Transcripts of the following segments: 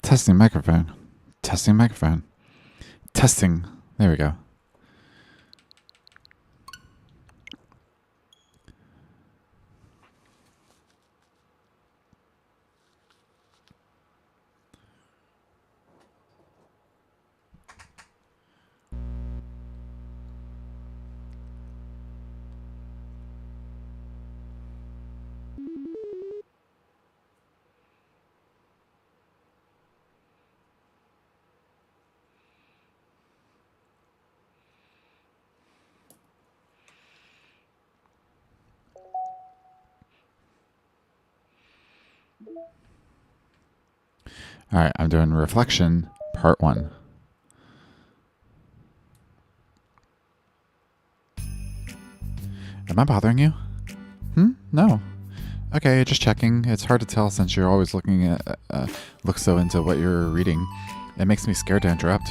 Testing microphone. Testing microphone. Testing. There we go. All right, I'm doing reflection part 1. Am I bothering you? No. Okay, just checking. It's hard to tell since you're always look so into what you're reading. It makes me scared to interrupt.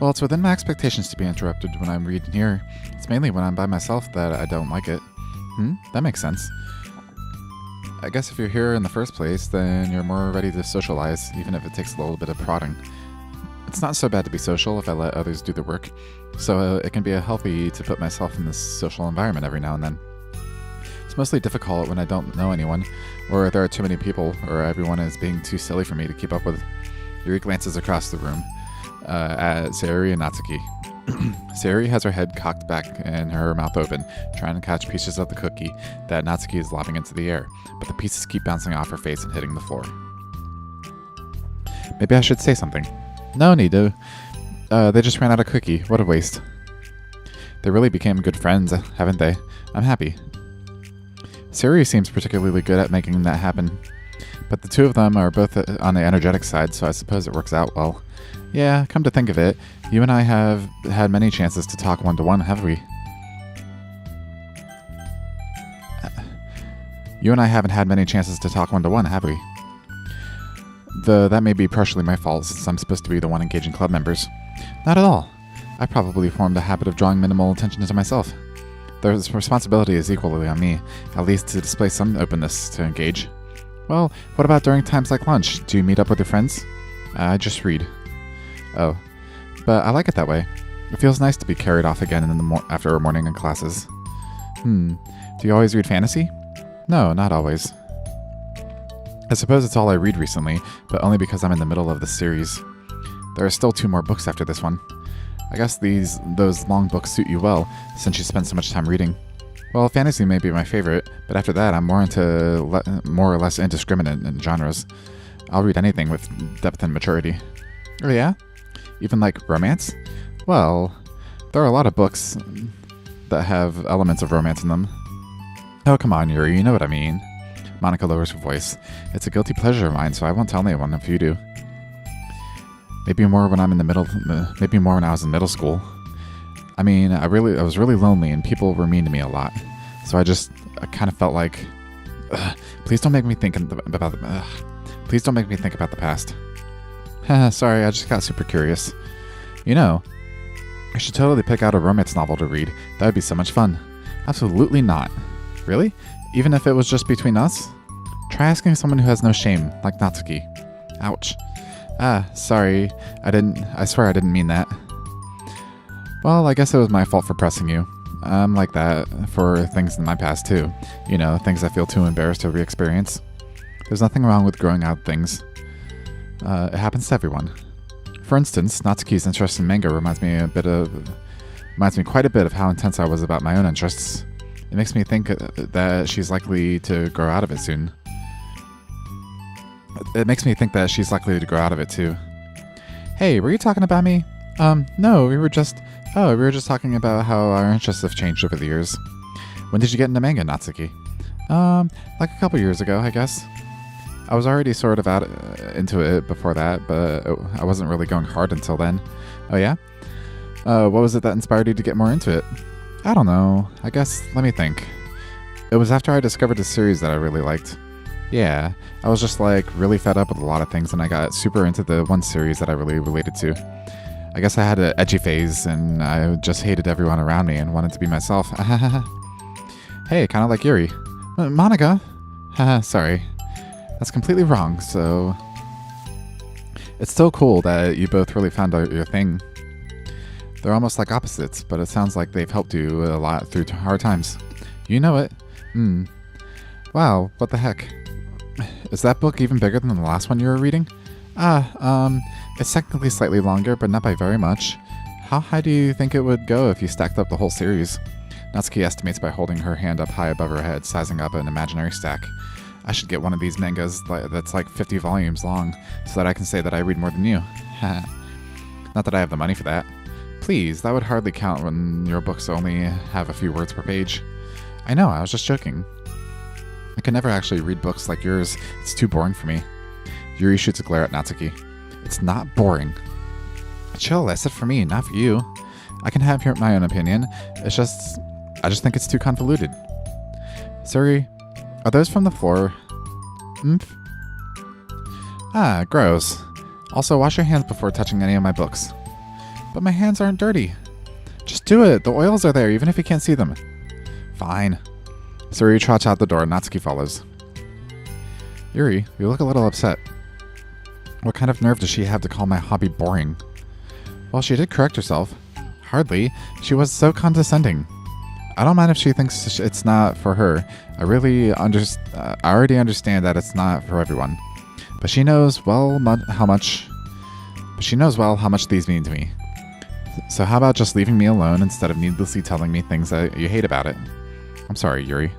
Well, it's within my expectations to be interrupted when I'm reading here. It's mainly when I'm by myself that I don't like it. That makes sense. I guess if you're here in the first place, then you're more ready to socialize, even if it takes a little bit of prodding. It's not so bad to be social if I let others do the work, so it can be healthy to put myself in this social environment every now and then. It's mostly difficult when I don't know anyone, or there are too many people, or everyone is being too silly for me to keep up with. Yuri glances across the room at Sayori and Natsuki. Sayori has her head cocked back and her mouth open, trying to catch pieces of the cookie that Natsuki is lobbing into the air, but the pieces keep bouncing off her face and hitting the floor. Maybe I should say something. No need to. They just ran out of cookie. What a waste. They really became good friends, haven't they? I'm happy. Sayori seems particularly good at making that happen, but the two of them are both on the energetic side, so I suppose it works out well. Yeah, come to think of it, you and I have had many chances to talk one-to-one, haven't we? You and I haven't had many chances to talk one-to-one, have we? Though that may be partially my fault, since I'm supposed to be the one engaging club members. Not at all. I probably formed a habit of drawing minimal attention to myself. The responsibility is equally on me, at least to display some openness to engage. Well, what about during times like lunch? Do you meet up with your friends? I just read. Oh, but I like it that way. It feels nice to be carried off again after a morning in classes. Do you always read fantasy? No, not always. I suppose it's all I read recently, but only because I'm in the middle of the series. There are still 2 more books after this one. I guess those long books suit you well, since you spend so much time reading. Well, fantasy may be my favorite, but after that I'm more into more or less indiscriminate in genres. I'll read anything with depth and maturity. Oh yeah? Even like romance? Well, there are a lot of books that have elements of romance in them. Oh, come on, Yuri, you know what I mean. Monica lowers her voice. It's a guilty pleasure of mine, so I won't tell anyone if you do. Maybe more when maybe more when I was in middle school. I mean, I was really lonely and people were mean to me a lot. So I kind of felt like, please don't make me think about the past. Sorry, I just got super curious. You know, I should totally pick out a romance novel to read. That would be so much fun. Absolutely not. Really? Even if it was just between us? Try asking someone who has no shame, like Natsuki. Ouch. Sorry. I swear I didn't mean that. Well, I guess it was my fault for pressing you. I'm like that for things in my past too. You know, things I feel too embarrassed to re-experience. There's nothing wrong with growing out things. It happens to everyone. For instance, Natsuki's interest in manga reminds me quite a bit of how intense I was about my own interests. It makes me think that she's likely to grow out of it soon. It makes me think that she's likely to grow out of it too. Hey, were you talking about me? No, we were just talking about how our interests have changed over the years. When did you get into manga, Natsuki? Like a couple years ago, I guess. I was already sort of into it before that, but I wasn't really going hard until then. Oh yeah? What was it that inspired you to get more into it? I don't know. I guess, let me think. It was after I discovered a series that I really liked. Yeah, I was just like really fed up with a lot of things and I got super into the one series that I really related to. I guess I had an edgy phase and I just hated everyone around me and wanted to be myself. Hey, kind of like Yuri. Monica? Haha, sorry. That's completely wrong, so... It's still cool that you both really found out your thing. They're almost like opposites, but it sounds like they've helped you a lot through hard times. You know it. Wow, what the heck? Is that book even bigger than the last one you were reading? It's technically slightly longer, but not by very much. How high do you think it would go if you stacked up the whole series? Natsuki estimates by holding her hand up high above her head, sizing up an imaginary stack. I should get one of these mangas that's like 50 volumes long, so that I can say that I read more than you. Not that I have the money for that. Please, that would hardly count when your books only have a few words per page. I know, I was just joking. I can never actually read books like yours. It's too boring for me. Yuri shoots a glare at Natsuki. It's not boring. Chill, I said for me, not for you. I can have my own opinion. I just think it's too convoluted. Suri, are those from the floor? Ah, gross. Also, wash your hands before touching any of my books. But my hands aren't dirty. Just do it. The oils are there, even if you can't see them. Fine. Suri trots out the door. Natsuki follows. Yuri, you look a little upset. What kind of nerve does she have to call my hobby boring? Well, she did correct herself. Hardly. She was so condescending. I don't mind if she thinks it's not for her. I already understand that it's not for everyone. But she knows well how much these mean to me. So how about just leaving me alone instead of needlessly telling me things that you hate about it? I'm sorry, Yuri.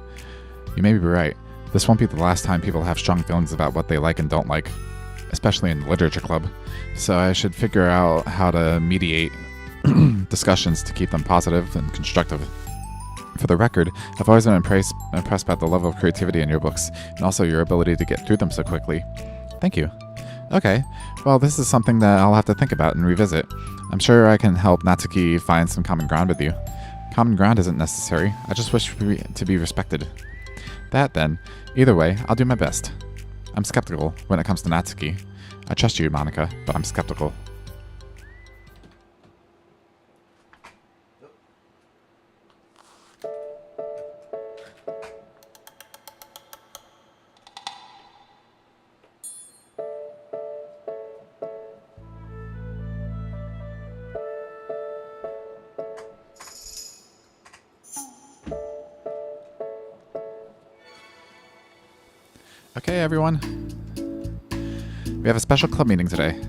You may be right. This won't be the last time people have strong feelings about what they like and don't like, especially in the literature club. So I should figure out how to mediate discussions to keep them positive and constructive. For the record, I've always been impressed by the level of creativity in your books, and also your ability to get through them so quickly. Thank you. Okay, well, this is something that I'll have to think about and revisit. I'm sure I can help Natsuki find some common ground with you. Common ground isn't necessary. I just wish to be respected. That then. Either way, I'll do my best. I'm skeptical when it comes to Natsuki. I trust you, Monica, but I'm skeptical. Okay, everyone. We have a special club meeting today.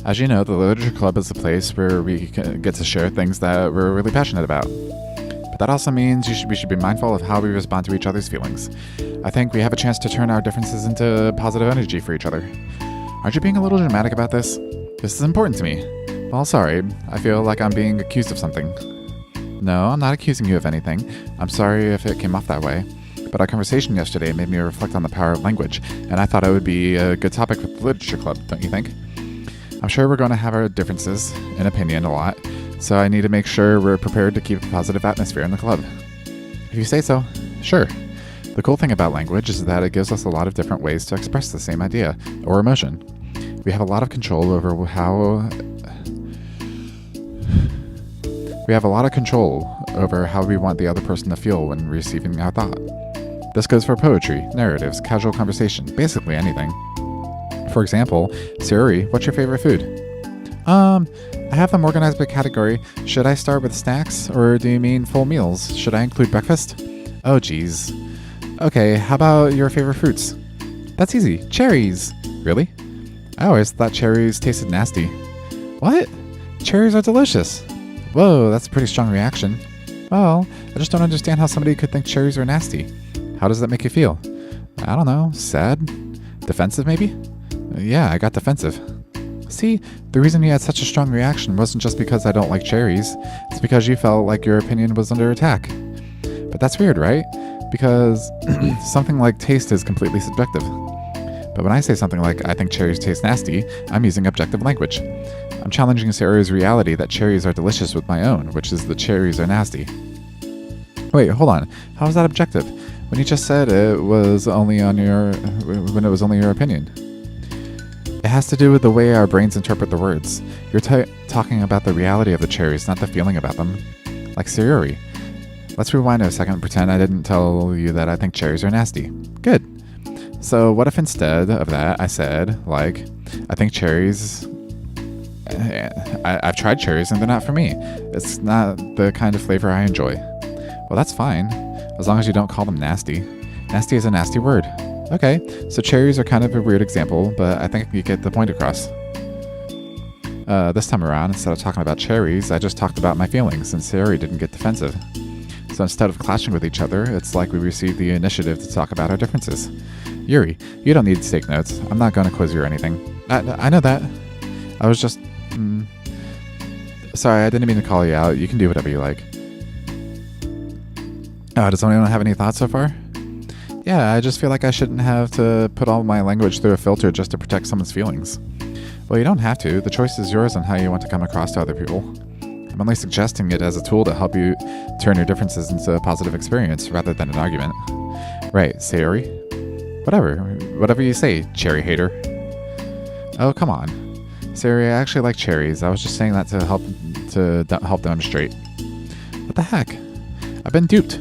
As you know, the Literature Club is a place where we get to share things that we're really passionate about. But that also means we should be mindful of how we respond to each other's feelings. I think we have a chance to turn our differences into positive energy for each other. Aren't you being a little dramatic about this? This is important to me. Well, sorry. I feel like I'm being accused of something. No, I'm not accusing you of anything. I'm sorry if it came off that way. But our conversation yesterday made me reflect on the power of language, and I thought it would be a good topic for the Literature Club, don't you think? I'm sure we're going to have our differences in opinion a lot, so I need to make sure we're prepared to keep a positive atmosphere in the club. If you say so, sure. The cool thing about language is that it gives us a lot of different ways to express the same idea or emotion. We have a lot of control over how we want the other person to feel when receiving our thought. This goes for poetry, narratives, casual conversation, basically anything. For example, Sayuri, what's your favorite food? I have them organized by category. Should I start with snacks, or do you mean full meals? Should I include breakfast? Oh, geez. Okay, how about your favorite fruits? That's easy. Cherries. Really? I always thought cherries tasted nasty. What? Cherries are delicious. Whoa, that's a pretty strong reaction. Well, I just don't understand how somebody could think cherries are nasty. How does that make you feel? I don't know. Sad? Defensive, maybe? Yeah, I got defensive. See, the reason you had such a strong reaction wasn't just because I don't like cherries. It's because you felt like your opinion was under attack. But that's weird, right? Because something like taste is completely subjective. But when I say something like, I think cherries taste nasty, I'm using objective language. I'm challenging Sayuri's reality that cherries are delicious with my own, which is the cherries are nasty. Wait, hold on. How is that objective? When you just said it was only your opinion. It has to do with the way our brains interpret the words. You're talking about the reality of the cherries, not the feeling about them. Like Sayuri. Let's rewind a second and pretend I didn't tell you that I think cherries are nasty. Good. So what if instead of that, I said, like, I think cherries... I've tried cherries and they're not for me. It's not the kind of flavor I enjoy. Well, that's fine, as long as you don't call them nasty. Nasty is a nasty word. Okay, so cherries are kind of a weird example, but I think you get the point across. This time around, instead of talking about cherries, I just talked about my feelings, and Sayori didn't get defensive. So instead of clashing with each other, it's like we received the initiative to talk about our differences. Yuri, you don't need to take notes. I'm not going to quiz you or anything. I know that. I was just... Sorry, I didn't mean to call you out. You can do whatever you like. Does anyone have any thoughts so far? Yeah, I just feel like I shouldn't have to put all my language through a filter just to protect someone's feelings. Well, you don't have to. The choice is yours on how you want to come across to other people. I'm only suggesting it as a tool to help you turn your differences into a positive experience rather than an argument. Right, Sayori? Whatever you say, cherry hater. Oh, come on. Sayori, I actually like cherries. I was just saying that to help demonstrate. What the heck? I've been duped.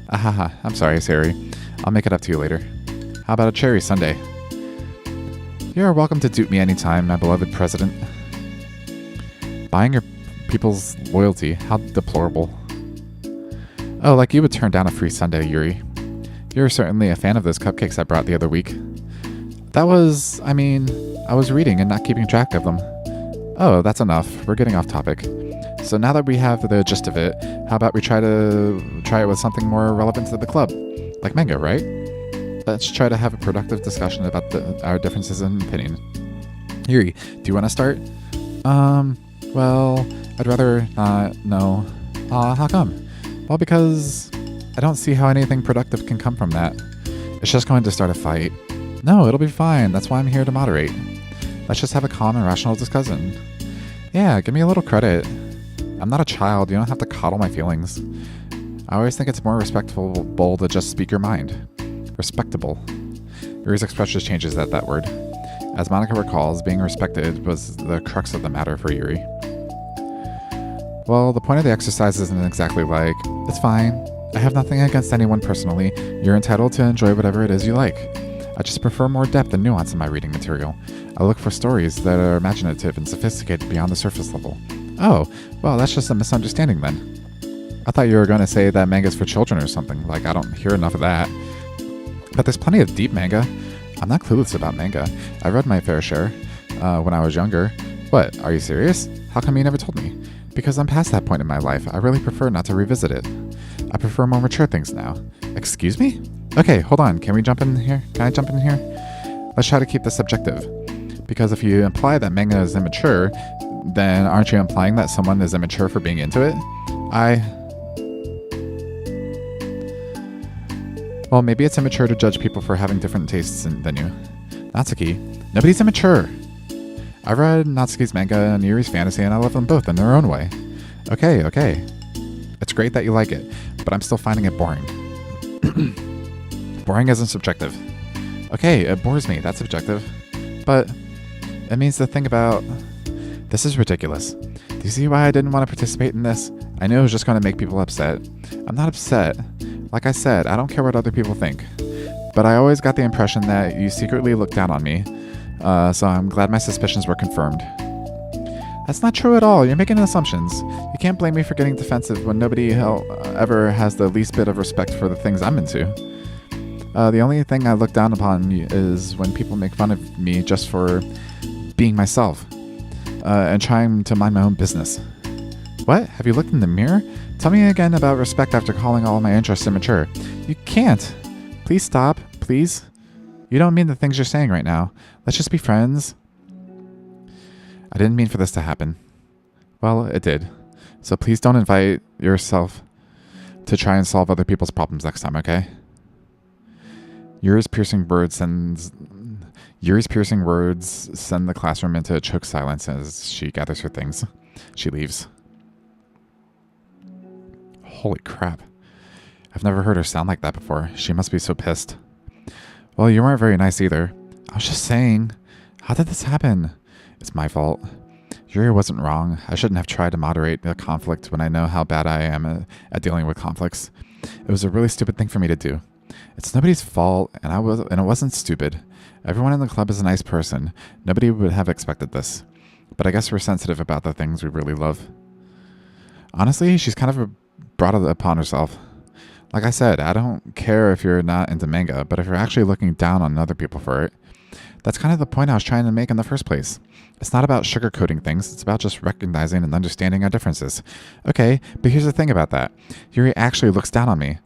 Ahaha, I'm sorry, Sayori. I'll make it up to you later. How about a cherry sundae? You're welcome to dupe me anytime, my beloved president. Buying your people's loyalty, how deplorable. Oh, like you would turn down a free sundae, Yuri. You're certainly a fan of those cupcakes I brought the other week. I was reading and not keeping track of them. Oh, that's enough. We're getting off topic. So now that we have the gist of it, how about we try it with something more relevant to the club? Like manga, right? Let's try to have a productive discussion about our differences in opinion. Yuri, do you want to start? Well, I'd rather not, no. How come? Well, because I don't see how anything productive can come from that. It's just going to start a fight. No, it'll be fine. That's why I'm here to moderate. Let's just have a calm and rational discussion. Yeah, give me a little credit. I'm not a child. You don't have to coddle my feelings. I always think it's more respectable to just speak your mind. Respectable. Yuri's expression changes at that word. As Monica recalls, being respected was the crux of the matter for Yuri. Well, the point of the exercise isn't exactly like, it's fine. I have nothing against anyone personally. You're entitled to enjoy whatever it is you like. I just prefer more depth and nuance in my reading material. I look for stories that are imaginative and sophisticated beyond the surface level. Oh, well, that's just a misunderstanding then. I thought you were going to say that manga's for children or something. Like, I don't hear enough of that. But there's plenty of deep manga. I'm not clueless about manga. I read my fair share when I was younger. What, are you serious? How come you never told me? Because I'm past that point in my life. I really prefer not to revisit it. I prefer more mature things now. Excuse me? Okay, hold on. Can we jump in here? Can I jump in here? Let's try to keep this subjective. Because if you imply that manga is immature, then aren't you implying that someone is immature for being into it? Well, maybe it's immature to judge people for having different tastes than you. Natsuki, nobody's immature. I've read Natsuki's manga and Yuri's fantasy, and I love them both in their own way. Okay. It's great that you like it, but I'm still finding it boring. Boring isn't subjective. Okay, it bores me, that's subjective. But it means the thing about... This is ridiculous. Do you see why I didn't want to participate in this? I knew it was just going to make people upset. I'm not upset. Like I said, I don't care what other people think. But I always got the impression that you secretly looked down on me. So I'm glad my suspicions were confirmed. That's not true at all. You're making assumptions. You can't blame me for getting defensive when nobody ever has the least bit of respect for the things I'm into. The only thing I look down upon is when people make fun of me just for being myself and trying to mind my own business. What? Have you looked in the mirror? Tell me again about respect after calling all my interests immature. You can't. Please stop. Please. You don't mean the things you're saying right now. Let's just be friends. I didn't mean for this to happen. Well, it did. So please don't invite yourself to try and solve other people's problems next time, okay? Yuri's piercing words send the classroom into a choked silence as she gathers her things. She leaves. Holy crap. I've never heard her sound like that before. She must be so pissed. Well, you weren't very nice either. I was just saying. How did this happen? It's my fault. Yuri wasn't wrong. I shouldn't have tried to moderate the conflict when I know how bad I am at dealing with conflicts. It was a really stupid thing for me to do. It's nobody's fault, and it wasn't stupid. Everyone in the club is a nice person. Nobody would have expected this. But I guess we're sensitive about the things we really love. Honestly, she's kind of brought it upon herself. Like I said, I don't care if you're not into manga, but if you're actually looking down on other people for it, that's kind of the point I was trying to make in the first place. It's not about sugarcoating things, it's about just recognizing and understanding our differences. Okay, but here's the thing about that. Yuri actually looks down on me.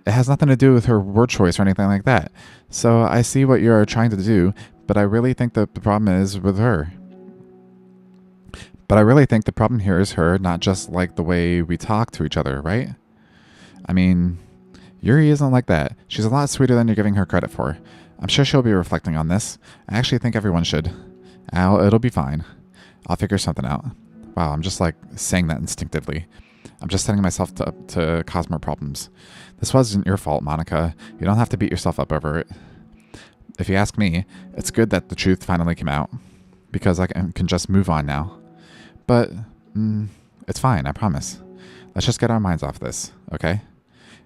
It has nothing to do with her word choice or anything like that. So I see what you're trying to do, but I really think that the problem is with her. But I really think the problem here is her, not just like the way we talk to each other, right? I mean, Yuri isn't like that. She's a lot sweeter than you're giving her credit for. I'm sure she'll be reflecting on this. I actually think everyone should. It'll be fine. I'll figure something out. Wow, I'm just like saying that instinctively. I'm just setting myself up to cause more problems. This wasn't your fault, Monica. You don't have to beat yourself up over it. If you ask me, it's good that the truth finally came out. Because I can just move on now. But, it's fine, I promise. Let's just get our minds off this, okay?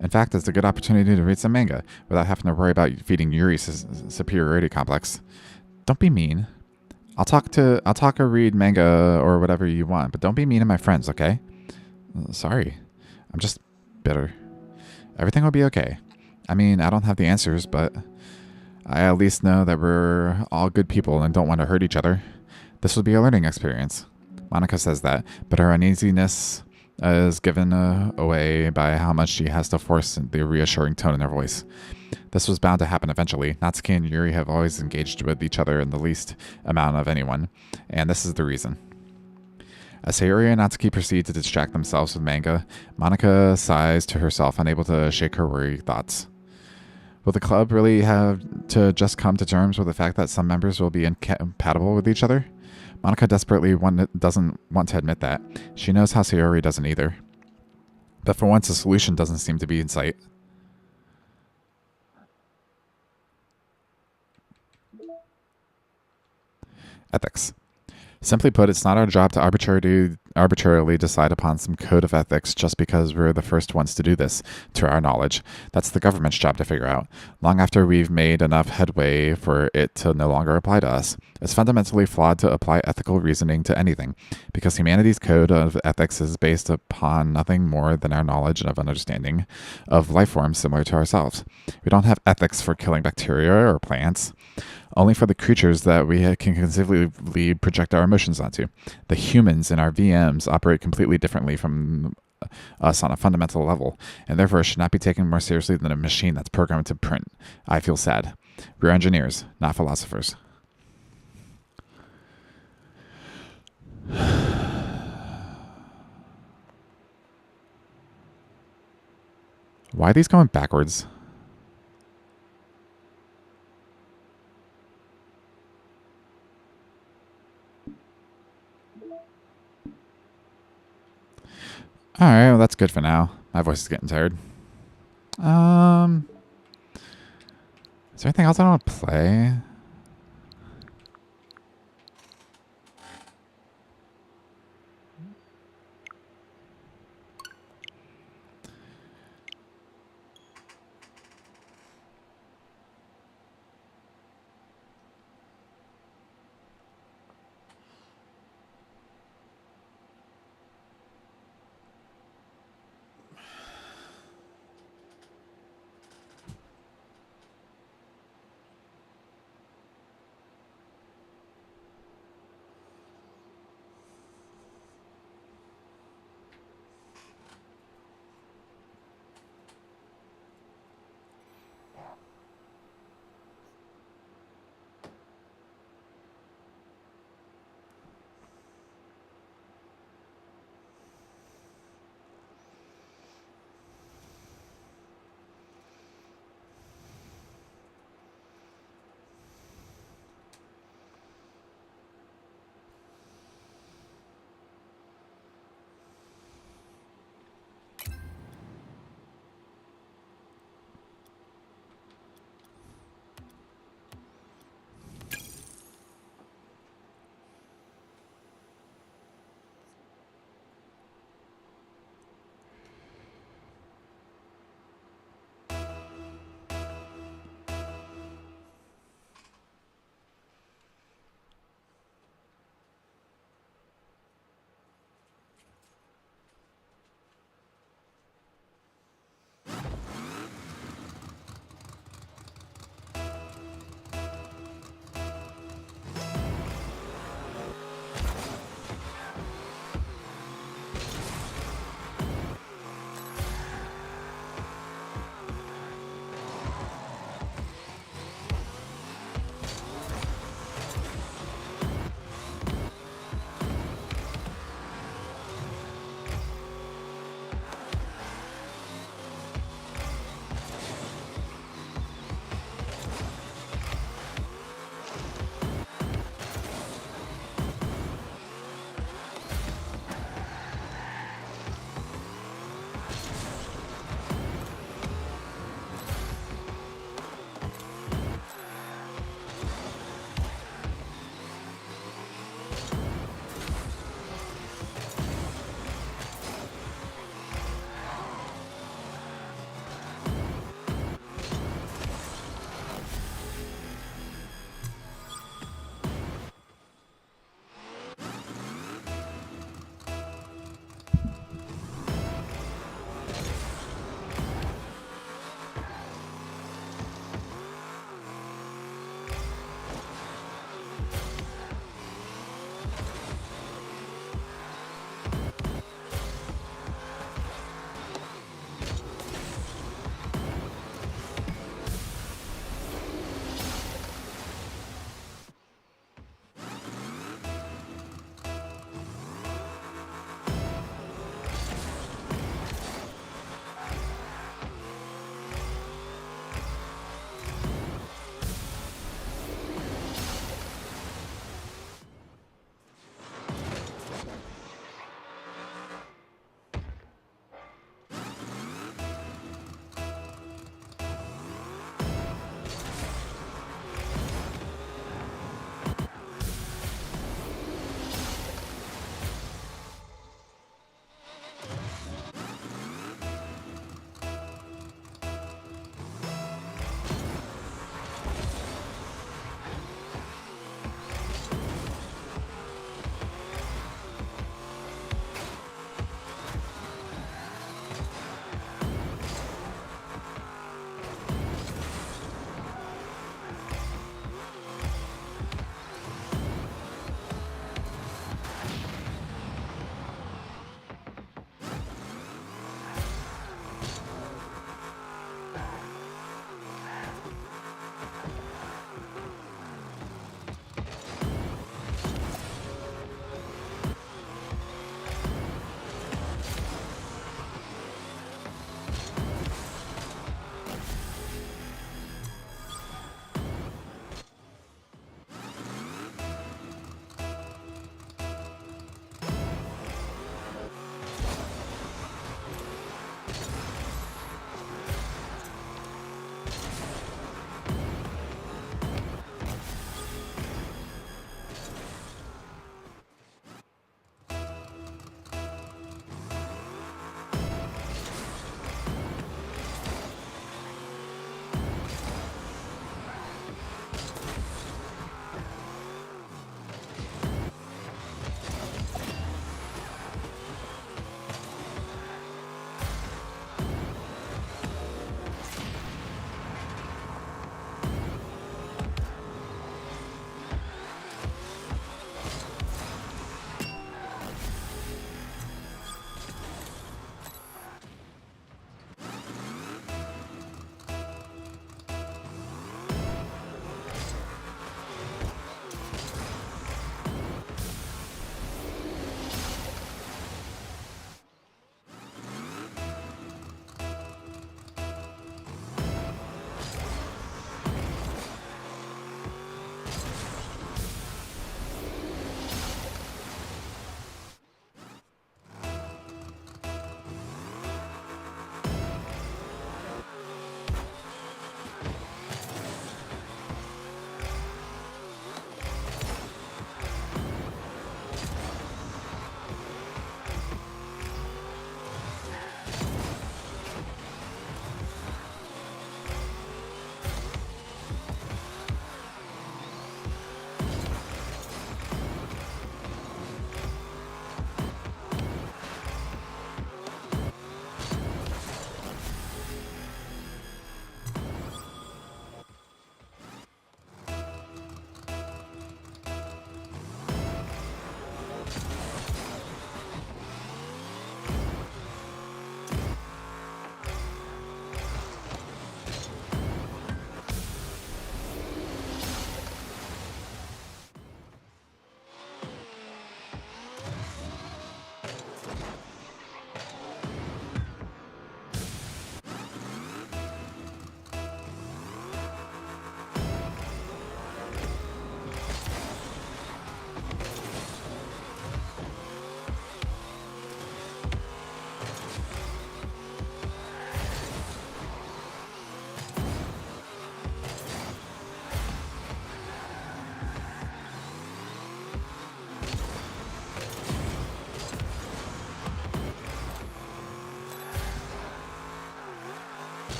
In fact, it's a good opportunity to read some manga without having to worry about feeding Yuri's superiority complex. Don't be mean. I'll talk or read manga or whatever you want, but don't be mean to my friends, okay? Sorry. I'm just bitter. Everything will be okay. I mean, I don't have the answers, but I at least know that we're all good people and don't want to hurt each other. This will be a learning experience. Monica says that, but her uneasiness is given away by how much she has to force the reassuring tone in her voice. This was bound to happen eventually. Natsuki and Yuri have always engaged with each other in the least amount of anyone, and this is the reason. As Sayori and Natsuki proceed to distract themselves with manga, Monica sighs to herself, unable to shake her worried thoughts. Will the club really have to just come to terms with the fact that some members will be incompatible with each other? Monica desperately doesn't want to admit that. She knows how Sayori doesn't either. But for once, a solution doesn't seem to be in sight. Ethics. Simply put, it's not our job to arbitrarily decide upon some code of ethics just because we're the first ones to do this, to our knowledge. That's the government's job to figure out, long after we've made enough headway for it to no longer apply to us. It's fundamentally flawed to apply ethical reasoning to anything, because humanity's code of ethics is based upon nothing more than our knowledge of understanding of life forms similar to ourselves. We don't have ethics for killing bacteria or plants. Only for the creatures that we can conceivably project our emotions onto. The humans in our VMs operate completely differently from us on a fundamental level, and therefore should not be taken more seriously than a machine that's programmed to print. I feel sad. We're engineers, not philosophers. Why are these going backwards? Alright, well that's good for now. My voice is getting tired. Is there anything else I don't want to play?